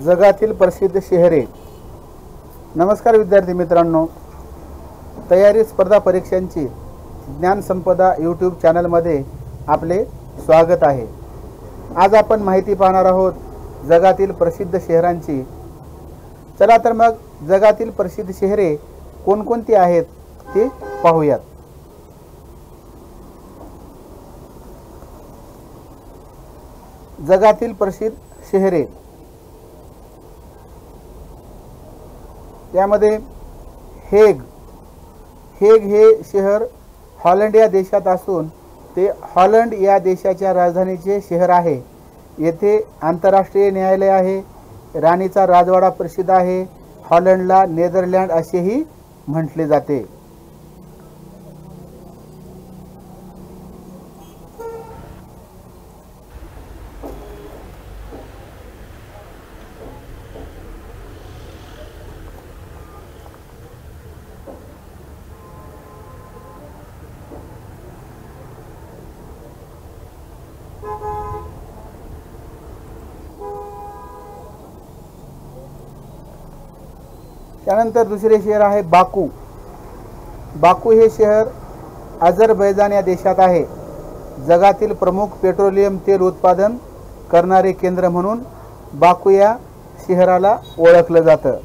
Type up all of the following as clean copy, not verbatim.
जगातील प्रसिद्ध शहरे। नमस्कार विद्यार्थी मित्रांनो, तयारी स्पर्धा परीक्षांची ज्ञान संपदा यूट्यूब चॅनलमध्ये आपले स्वागत आहे। आज आपण माहिती पाहणार आहोत जगातील प्रसिद्ध शहरांची। चला तर मग जगातील प्रसिद्ध शहरे कोणकोणती आहेत ते पाहूयात। जगातील प्रसिद्ध शहरे यामध्ये हेग हे शहर हॉलंड या देशात असून ते हॉलंड या देशाच्या राजधानीचे शहर आहे। येथे आंतरराष्ट्रीय न्यायालय आहे। राणीचा राजवाडा प्रसिद्ध आहे। हॉलंडला नेदरलँड असेही म्हटले जाते। त्यानंतर दुसरे शहर आहे बाकू। बाकू हे शहर अझरबैजान या देशात आहे। जगातील प्रमुख पेट्रोलियम तेल उत्पादन करणारे केंद्र म्हणून बाकू या शहराला ओळखलं जातं।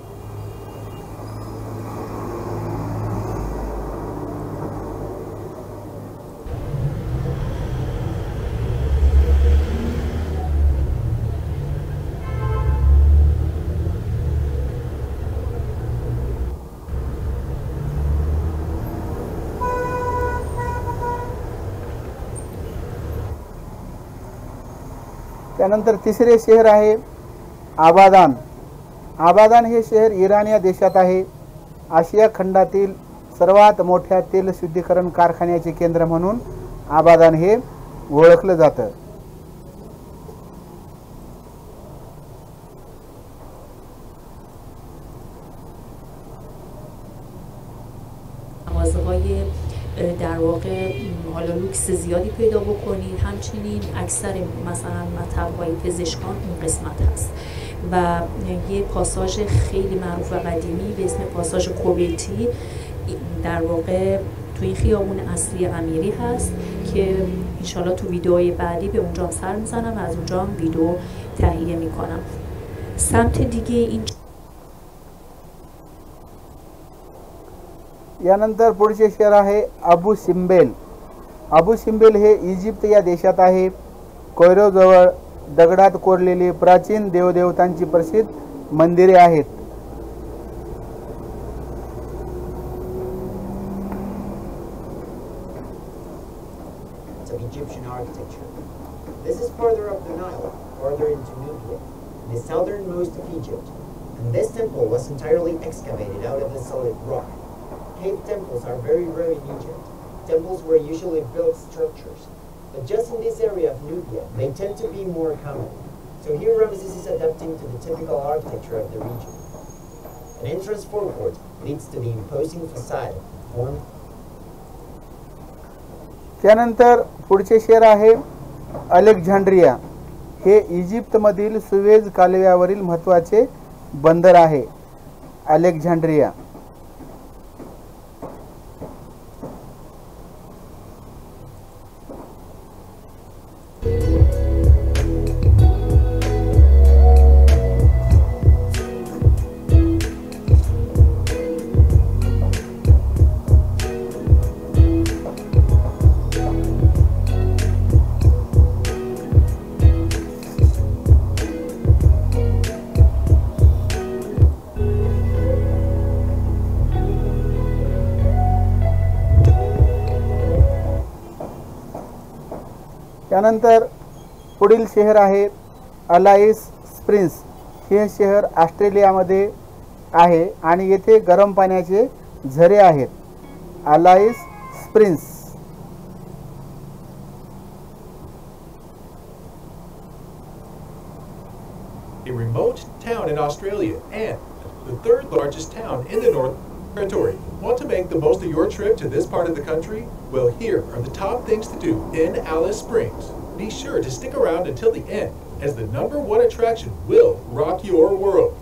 त्यानंतर तिसरे शहर आहे आबादान। आबादान हे शहर इराण या देशात आहे। आशिया खंडातील सर्वात मोठ्या तेल शुद्धीकरण कारखान्याचे केंद्र म्हणून आबादान हे ओळखलं जातं। در واقع حالا لوکس زیادی پیدا بکنید. همچنین اکثر مثلا مطب‌های پزشکان اون قسمت هست و یه پاساژ خیلی معروف و قدیمی به اسم پاساژ کوبلتی در واقع تو این خیابون اصلی امیری هست که انشالله تو ویدیوهای بعدی به اونجا سر میزنم و از اونجا هم ویدیو تهیه میکنم. سمت دیگه این यानंतर पुढचे शहर आहे अबू सिम्बेल। अबू सिम्बेल हे इजिप्त या देशात आहे। कैरो जवळ दगडात कोरलेली प्राचीन देवदेवतांची प्रसिद्ध मंदिरे आहेत। Egyptian architecture. This is further up the Nile, further into Nubia, the southernmost of Egypt, and this temple was entirely excavated out of the solid rock. Cave temples are very rare in Egypt. Temples were usually built structures, but just in this area of Nubia, they tend to be more common. So here Ramesses is adapting to the typical architecture of the region. An entrance forecourt leads to the imposing facade formed. त्यानंतर पुढचे शहर आहे Alexandria. हे इजिप्तमधील sewage कालव्यावरील महत्त्वाचे बंदर आहे। Alexandria त्यानंतर पुढील शहर आहे अलाइस स्प्रिंग्स। हे शहर ऑस्ट्रेलियामध्ये आहे आणि येथे गरम पाण्याचे झरे आहेत। Alice springs a remote town in Australia and the third largest town in the Northern Territory. Want to make the most of your trip to this part of the country? Well, here are the top things to do in Alice Springs. Be sure to stick around until the end. as the #1 attraction will rock your world.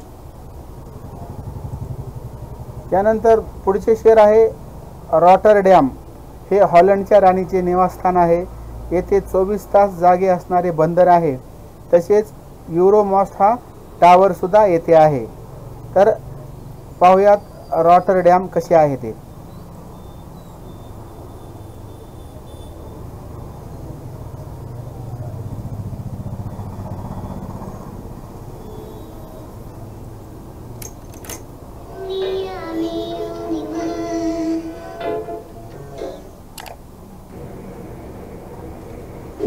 त्यानंतर पुढचे शहर आहे Rotterdam. हे हॉलंडच्या राणीचे निवासस्थान आहे. येथे 24 तास जागे असणारे बंदर आहे. तसेच युरोमॉस्ट हा टावर सुद्धा येथे आहे. तर पाहूयात रॉटरडॅम कसे आहे ते.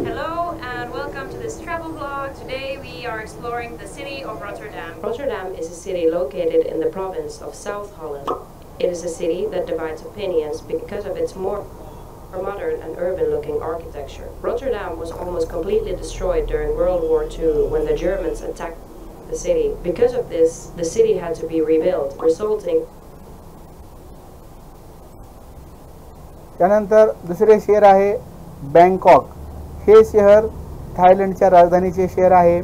Hello and welcome to this travel vlog. Today we are exploring the city of Rotterdam. Rotterdam is a city located in the province of South Holland. It is a city that divides opinions because of its more modern and urban-looking architecture. Rotterdam was almost completely destroyed during World War II when the Germans attacked the city. Because of this, the city had to be rebuilt, resulting. त्यानंतर दुसरे शहर आहे Bangkok. हे शहर थायलंडच्या राजधानीचे शहर आहे.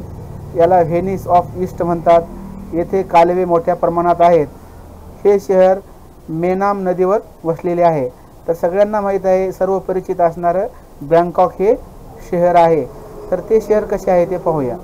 याला व्हेनिस ऑफ ईस्ट म्हणतात. येथे कालवे मोठ्या प्रमाणात आहेत. हे शहर मेनाम नदीवर वसलेले आहे. तर सगळ्यांना माहीत आहे, सर्व परिचित असणारं बँकॉक हे शहर आहे. तर ते शहर कसे आहे ते पाहूया.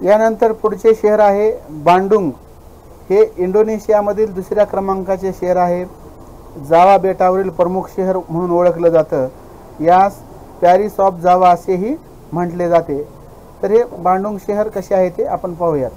यानंतर पुढचे शहर आहे बांडुंग. हे इंडोनेशियामधील दुसऱ्या क्रमांकाचे शहर आहे. जावा बेटावरील प्रमुख शहर म्हणून ओळखलं जातं. यास पॅरिस ऑफ जावा असेही म्हटले जाते. तर हे बांडुंग शहर कसे आहे ते आपण पाहूयात.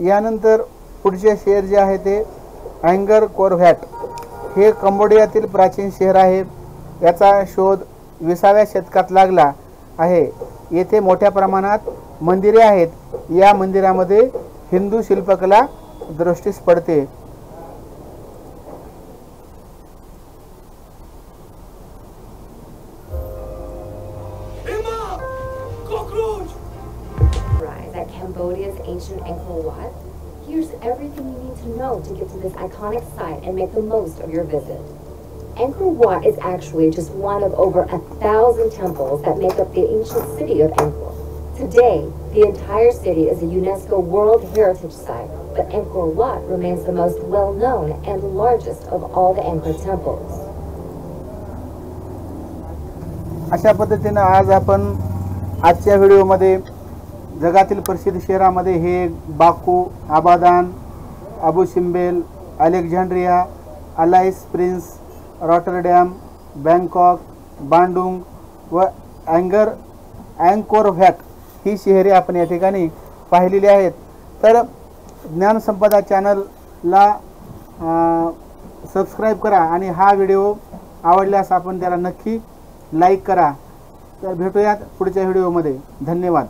यानंतर पुढचे शहर जे आहे ते अँगर व्हॅट. हे कंबोडियातील प्राचीन शहर आहे. याचा शोध 20व्या शतकात लागला आहे. येथे मोठ्या प्रमाणात मंदिरे आहेत. या मंदिरामध्ये हिंदू शिल्पकला दृष्टीस पडते. At Cambodia's ancient Angkor Wat. Here's everything you need to know to get to this iconic site and make the most of your visit. Angkor Wat is actually just one of over 1,000 temples that make up the ancient city of Angkor. Today, the entire city is a UNESCO World Heritage Site, but Angkor Wat remains the most well-known and largest of all the Angkor temples. अशा पद्धतीने आज आपण आजच्या व्हिडिओमध्ये जगातील प्रसिद्ध शहरामध्ये हे Baku, आबादान, Abu Simbel, Alexandria, Alice prince, Rotterdam, Bangkok, Bandung व अँकोर व्हॅट ही शहरे आपण या ठिकाणी पाहिलेली आहेत. तर ज्ञानसंपदा चॅनलला सबस्क्राईब करा आणि हा व्हिडिओ आवडल्यास आपण त्याला नक्की लाईक करा. तर भेटूयात पुढच्या व्हिडिओमध्ये. धन्यवाद.